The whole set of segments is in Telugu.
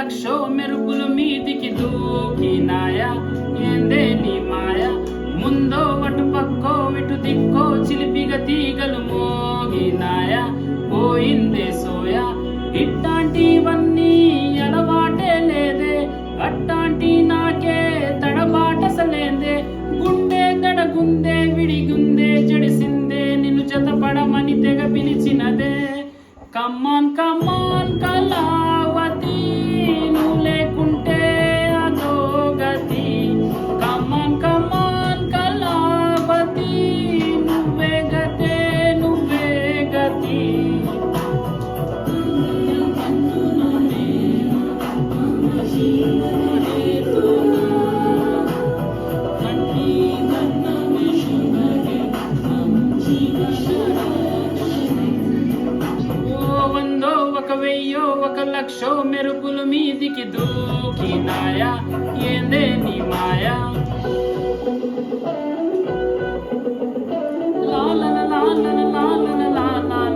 లక్షో మెరుపులు మీదికి దూకినాయా ఏందే నీ మాయ ముందో అటు పక్కో ఇటు దిక్కో చిలిపిగా తీగలు మోగినాయా పోయిందే సోయా ఇట్లాంటివన్నీ అలవాటే లేదే అట్టాంటి నాకే తడబాటసలేందే గుండె దడగుందే విడిగుందే జడిసిందే నిన్ను జతపడమని తెగ పిలిచినదే కమ్మాన్ కమ్మాన్ కళావతి నువ్వు లేకుంటే అదో గతి కమ్మాన్ కమ్మాన్ కళావతి నువ్వే గతే నువ్వే గతి వెయ్యో ఒక లక్షో మెరుపులు మీదికి దూకినాయా ఏందే నీ మాయా లాలన లాలన లాలన లాలన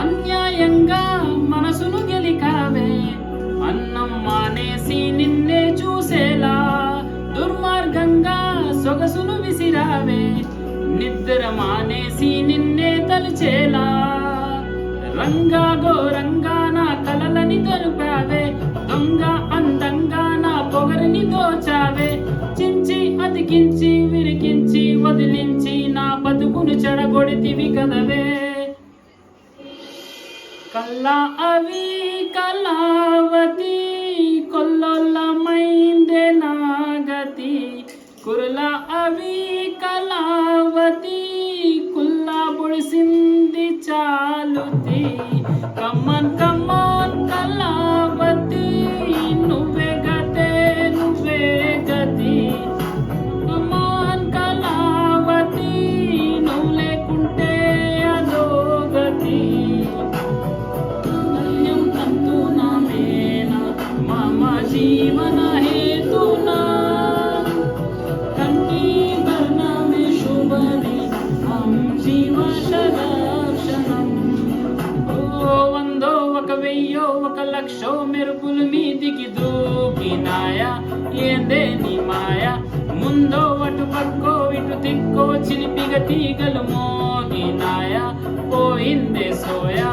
అన్యాయంగా మనసును గెలికావే అన్నం మానేసి నిన్నే చూసేలా దుర్మార్గంగా సొగసును విసిరావే నిద్ర మానేసి నిన్నే తలుచేలా రంగా ఘోరంగా నా కలలని తలుపావే దొంగ అందంగా నా పొగరిని దోచావే చించి అతికించి విరికించి వదిలించి నా బతుకును చెడగొడితివి కదవే కల్లా అవి కళావతి కొల్లొల్లమైందే నాగతి కుర్ల అవి కళావతి కుల్లా పొడిసింది చాలుతి కమ్మన్ కమ్మన్ కళావతి నువ్వే గతే నువ్వే గతి కమ్మన్ కళావతి నువ్వు లేకుంటే అదో గతి जीवन हेतुना कंठी भरना में शुभने हम जीव शरक्षणम ओ వందో ఒక వెయ్యో ఒక లక్షో మెరుపులు మీదికి దూకినాయా ఏందే నీ మాయ ముందో అటు పక్కో ఇటు దిక్కో చిలిపిగా తీగలు మోగినాయా పోయిందే సోయా